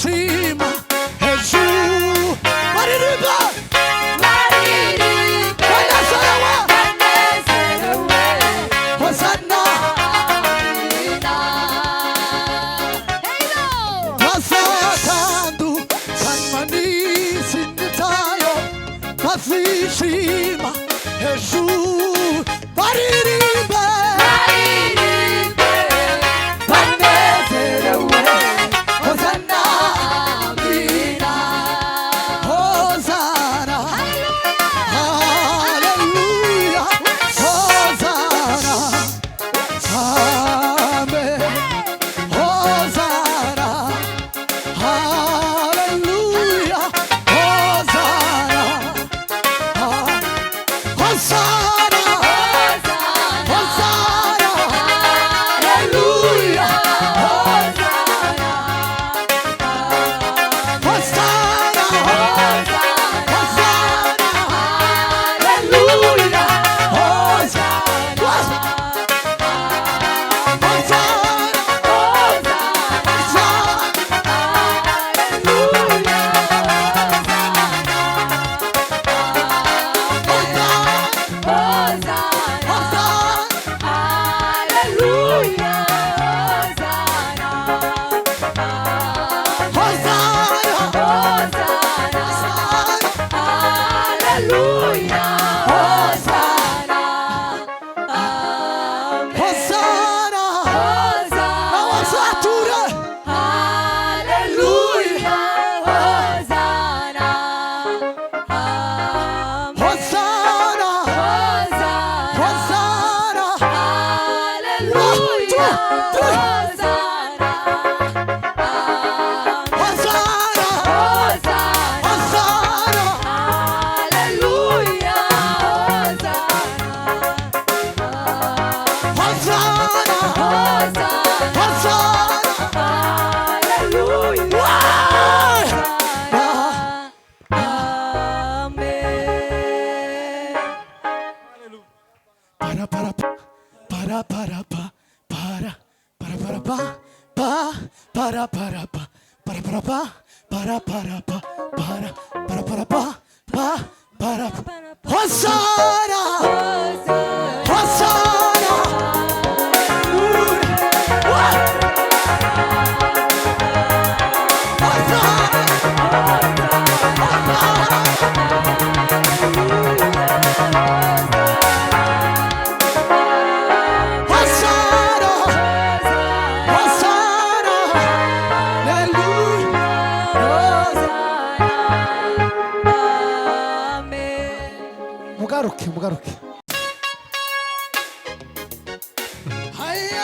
Shima Hejuru Maririmba Banasawa Hosanna Masatandu Kanmani Sinitayo Shima Hejuru Maririmba Hosanna, Hosanna, Hosanna. para para pa para para pa para para pa para para para pa pa para Hosanna Hosanna 무가로케 무가로케 하야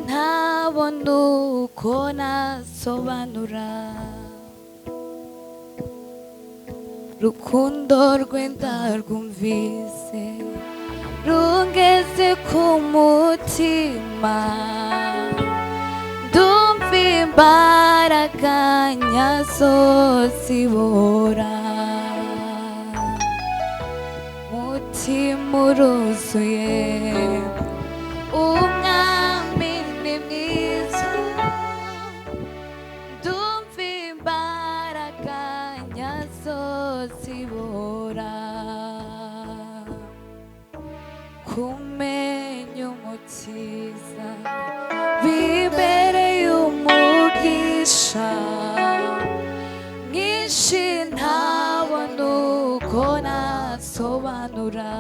ntabona uko nasobanura rukundo rwe ndarwumvise rungeze ku mutima ndumva imbaraga nyazo zibora mutima uruzuye umwami ni mwiza ndumva imbaraga nyazo zibora kumenya umukiza bibereye umugisha mwinshi ntabona uko nasobanura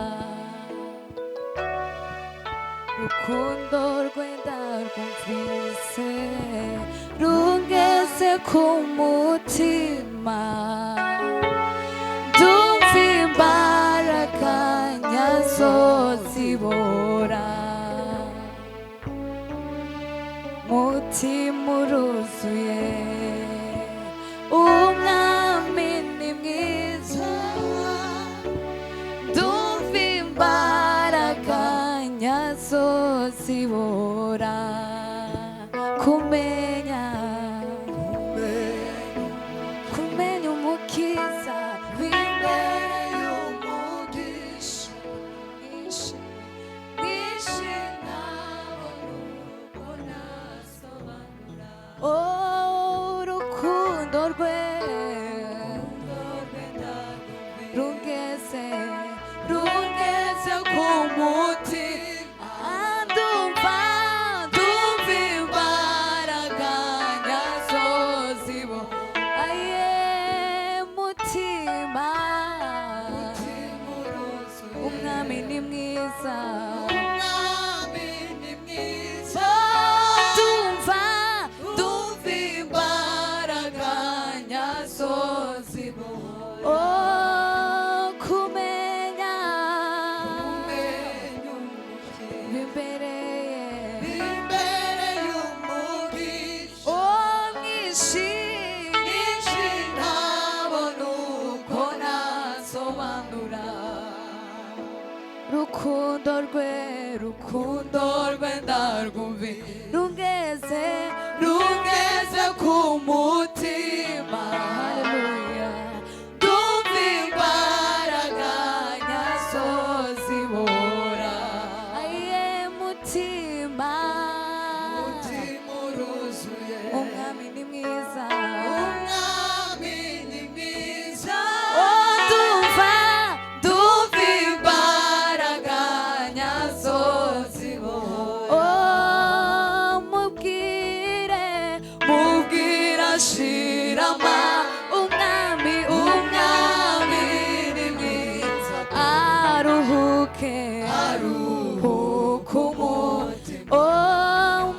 rukundo rwe ndarwumvise rungeze ku mutima ndumva imbaraga nyazo zibora mutima uruzuye umwami ni mwiza ndumva imbaraga nyazo zibora kumenya umukiza bibereye umugisha mwinshi ntabona uko nasobanura urukundo rwe rungeze ku mutima ndumva imbaraga nyazo zibora aye mutima umwami ni mwiza ndumva imbaraga nyazo zibora kumenya bibereye umugisha mwinshi ntabona uko nasobanura rukundo rwe ndarwumvise rungeze ku mutima haleluya ndumva imbaraga nyazo zibora aye mutima uruzuye umwami ni mwiza ndumva imbaraga nyazo zibora mubwira shirama umwami ni mwiza aruhuke umutima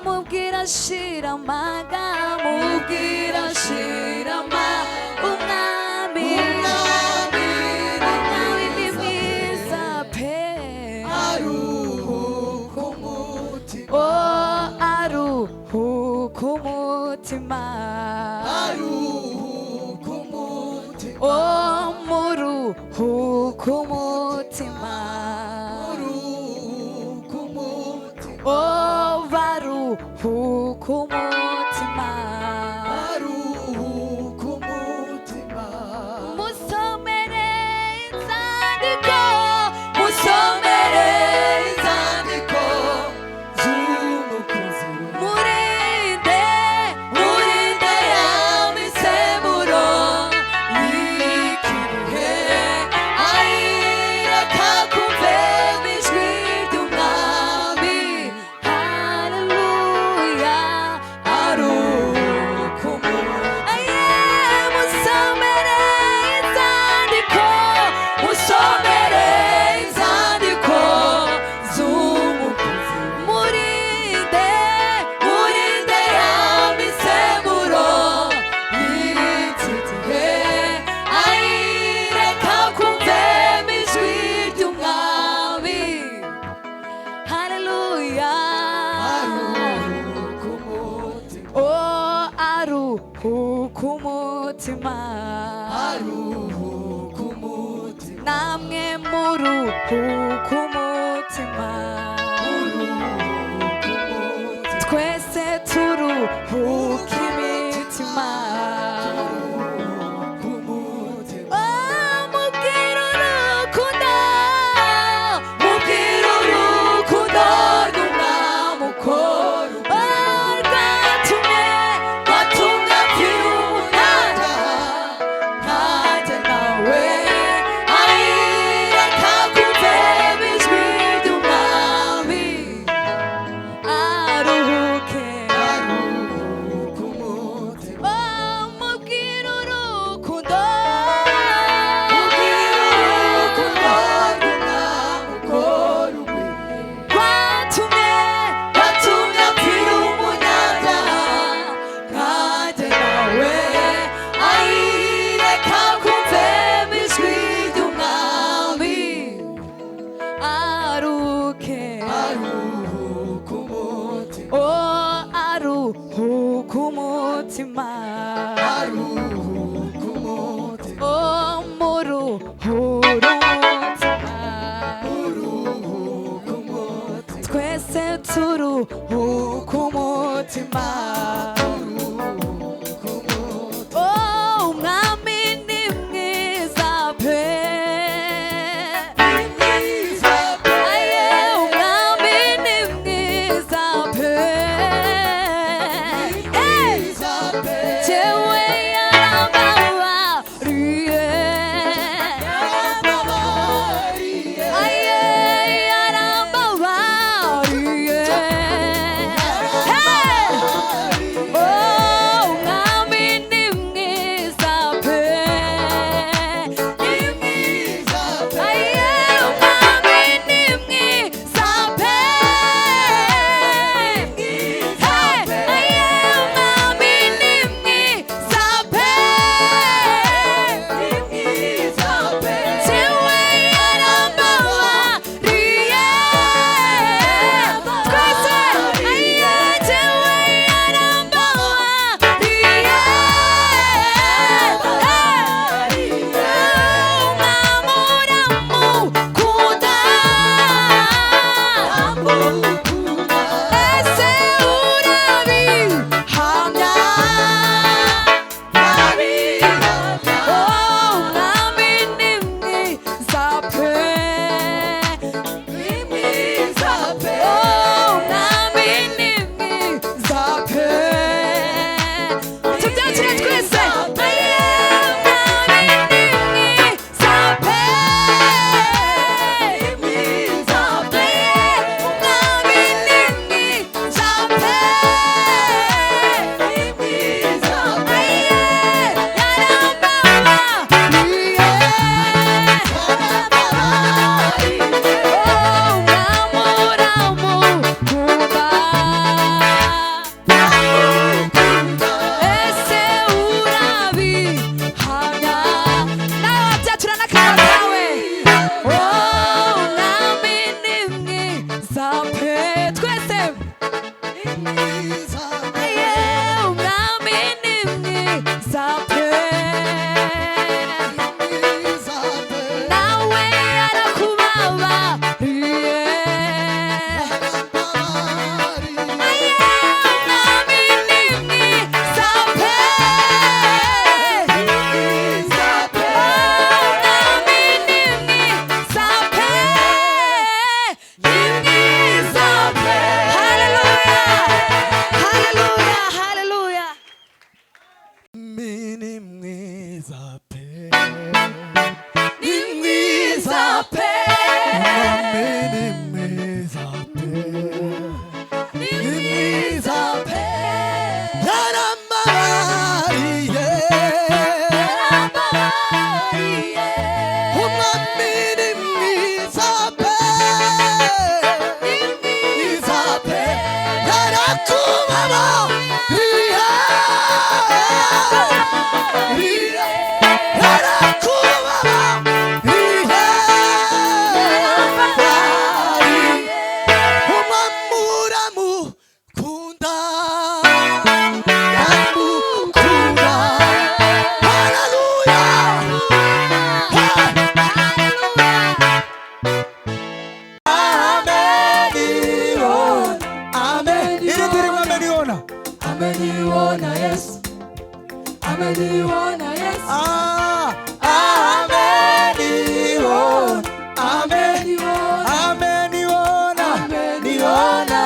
mubwira shiramaga mubwira shirama umwami ni mwiza pe aruhuka umutima muruhuka umutima baruhuka umutima musomere inzandiko murinde ya misemburo y'ikihe ayireka kumvema ijwi ry'umwami haleluya umutima aruhuka umutima namwe muruhuka umutima twese turuhuka imitima mubwira urukundo mubwira urukundo rw'umwami ukora rwatumye apfira umunara nkanjye nawe reka kumve ijwi ry'umwami aruhuke umutima mubwira urukundo rw'umwami ukora rwatumye apfira umunara nkanjye nawe reka kumve ijwi ry'umwami aruhuke aruhuka umutima aruhuka umutima aruhuka umutima muruhura umutima uruhuka umutima twese turuhuka umutima umwami ni mwiza pe aye umwami ni mwiza pe jewe yarambabariye aye yarambabariye umwami ni mwiza pe aye umwami ni mwiza pe aye umwami ni mwiza pe jewe yarambabariye twese aye jewe tubyakire twese ese urabihamya nawe wabyatura n'akanwa kawe umwami ni mwiza pe twese aye umwami ni mwiza pe nawe yarakubabariye aye umwami ni mwiza pe umwami ni mwiza pe ni mwiza pe haleluya haleluya haleluya mini mwiza pe ni mwiza pe mini mwiza pe ni mwiza pe yarambabariye yarambabariye umwami ni mwiza pe mwiza pe yarakubabariye umwamuramu kunda ameniona, ameniona Yesu, ameniona Yesu, ameniona, ameniona, ameniona,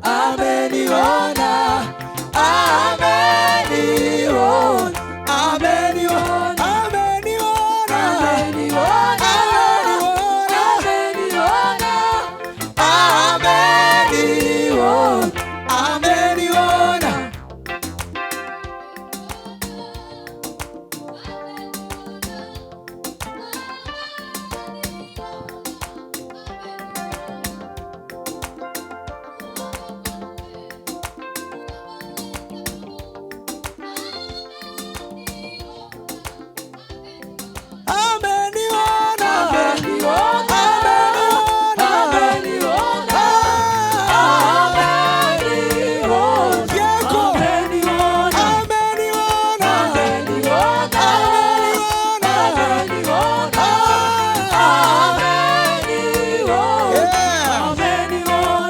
ameniona, ameniona, ameniona, ameniona, ameniona.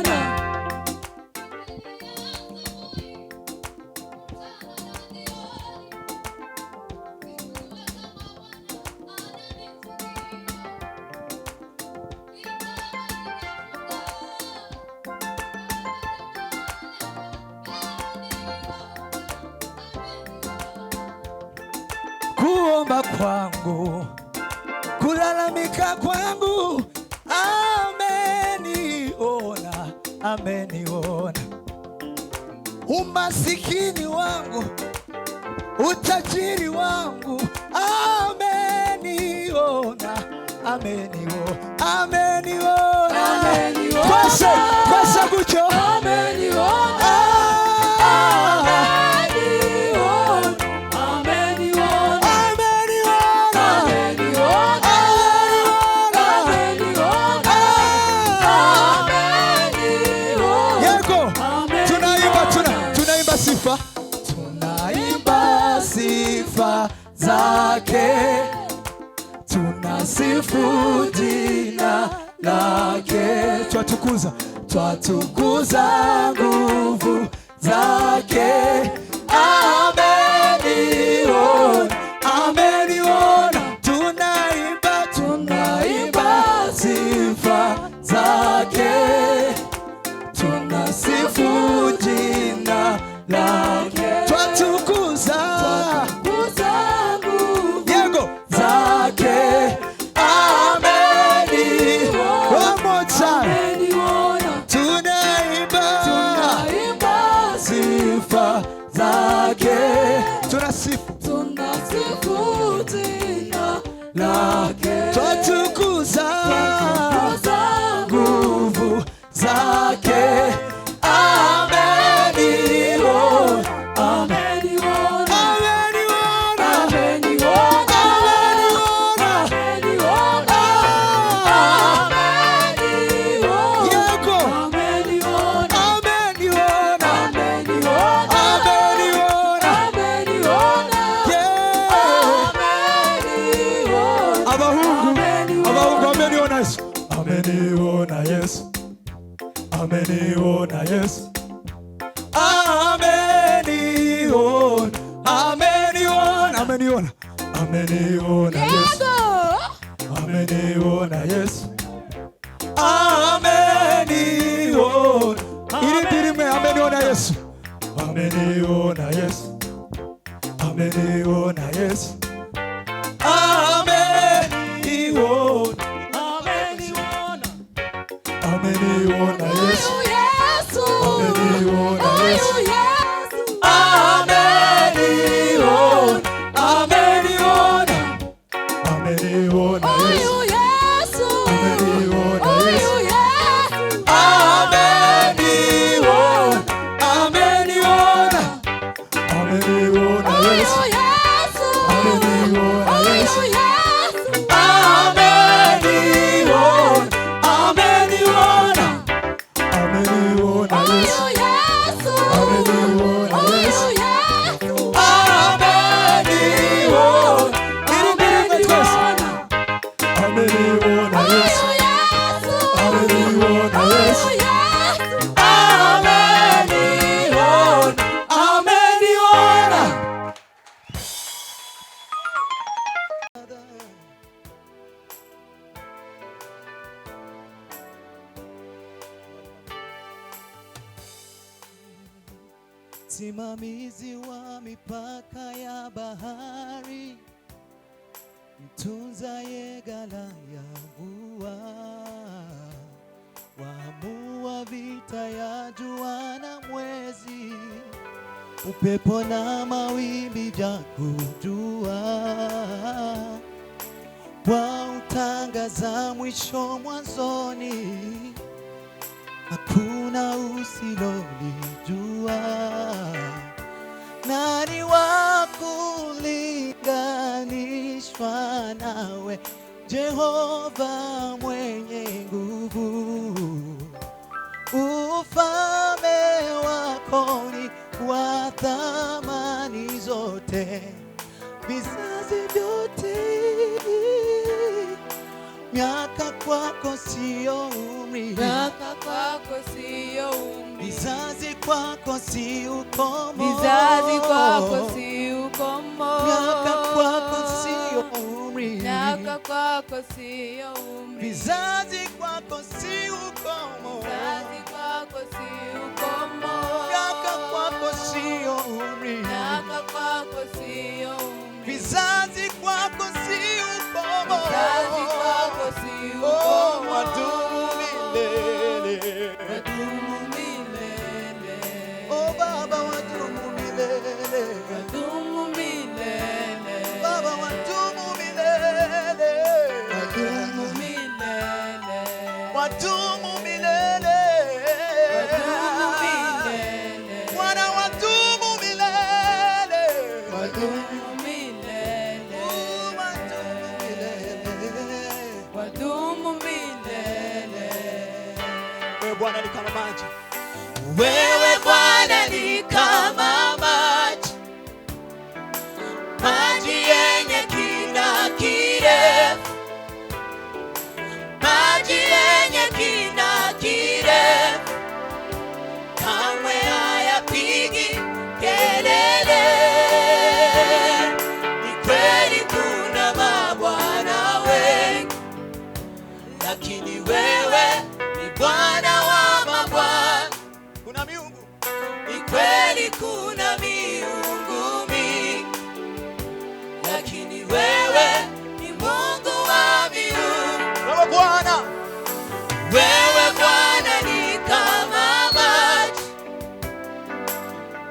Kuomba kwangu, kulalamika kwangu, ameniona, ameniona. Umasikini wangu, utajiri wangu, ameniona, ameniona, ameniona, ameniona. Kwasa kucho, ameniona. Tunaimba sifa zake, tunasifu jina lake, twatukuza nguvu zake. Ameniona, ameniona. Tunaimba sifa zake, tunasifu jina lake, twatukuza nguvu zake. Ameniona, one more time. Tunaimba sifa zake, tunasifu jina lake, twatukuza nguvu zake. Ameniona Yesu, ameniona Yesu, ameniona, ameniona, ameniona, ameniona Yesu, ameniona Yesu, ameniona. Ili dirime, ameniona Yesu, ameniona Yesu, ameniona Yesu, ameniona. Ameniona Yesu, ameniona Yesu, ameniona, ameniona, ameniona Yesu, ameniona Yesu, ameniona, ameniona Yesu, ameniona msimamizi wa mipaka ya bahari, mtunzaye ghala ya mvua, waamua vita ya jua na mwezi, upepo na mawimbi vyakujua, kwa utangaza mwisho mwanzoni, hakuna usilolijua. Nani wa kulinganishwa nawe, Jehova mwenye nguvu? Ufalme wako ni wa thamani zote, vizazi vyote. Miaka kwako sio umri, miaka kwako sio umri, vizazi kwako si ukomo, vizazi kwako si ukomo. Miaka kwako sio umri, miaka kwako sio umri, vizazi kwako si ukomo, vizazi kwako si ukomo. Miaka kwako sio umri, miaka kwako sio umri, vizazi kwako si ukomo, vizazi kwako si ukomo. Wadumu milele, wadumu milele. Oh Baba, wadumu milele, wadumu milele. Baba, wadumu milele, wadumu milele. wadumu milele, wadumu milele. Bwana, wadumu milele, wadumu milele. wadumu milele. Wewe Bwana ni kama maji, Wewe Bwana ni kama maji, maji yenye kina kirefu, maji yenye kina kirefu, kamwe hayapigi kelele. Ni kweli kuna mabwana wengi, lakini wewe ni Bwana wa mabwana. kuna miungu, Ni kweli kuna miungu mingi, lakini wewe ni Mungu wa miungu. wewe Bwana, Wewe Bwana ni kama maji,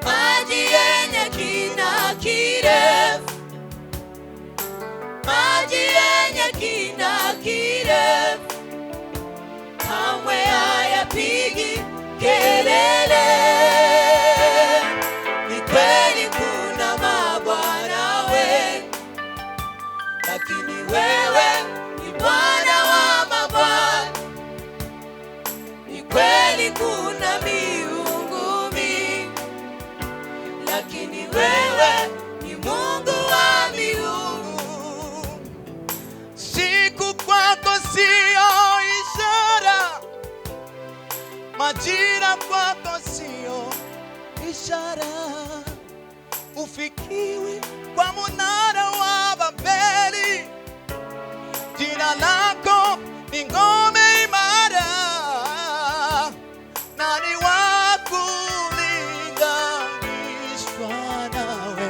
maji yenye kina kirefu, maji yenye kina kirefu, kamwe hayapigi kelele. Ni kweli kuna mabwana wengi, lakini wewe ni Bwana wa mabwana. Ni kweli kuna miungu mingi, lakini wewe ni Mungu wa miungu. siku kwako sio ishara, majira kwako sio ishara, ufikiwi kwa munara wa Babeli, jina lako ni ngome imara. Nani wa kulinganishwa nawe,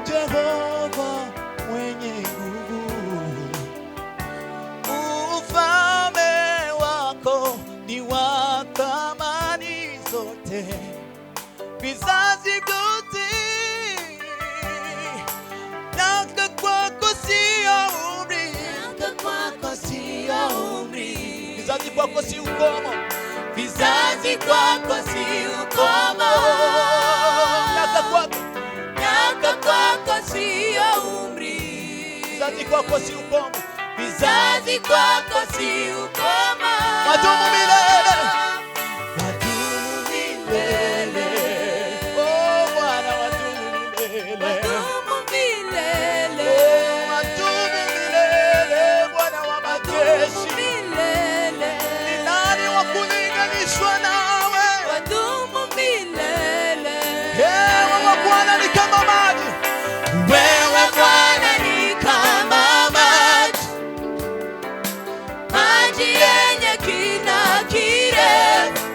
Jehova mwenye nguvu? Ufalme wako ni wa thamani zote, vizazi vyote. Miaka kwako sio umri, Miaka kwako sio umri, vizazi kwako si ukomo, vizazi kwako si ukomo. miaka kwako, Miaka kwako sio umri, vizazi kwako si ukomo, vizazi kwako si ukomo. wadumu milele, wadumu milele. oh Bwana, wadumu milele, wadumu milele. wadumu milele, Bwana wa majeshi. milele. Ni nani wa kulinganishwa nawe? wadumu milele. Wewe Bwana ni kama maji, Wewe Bwana ni kama maji, maji yenye kina kirefu,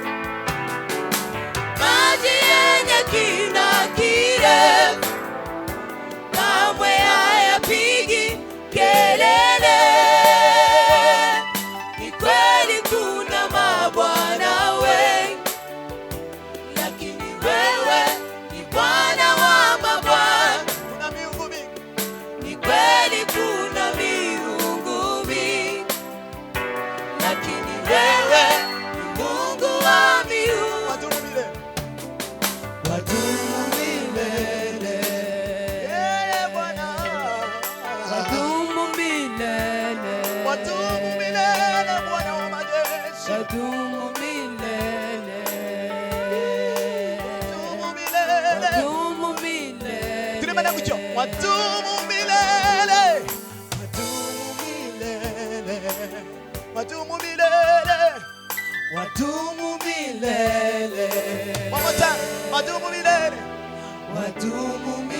maji yenye kina Tuimbe na kucho. Wadumu milele. Wadumu milele. Wadumu milele. Wadumu milele. One more time. Wadumu milele. Wadumu milele.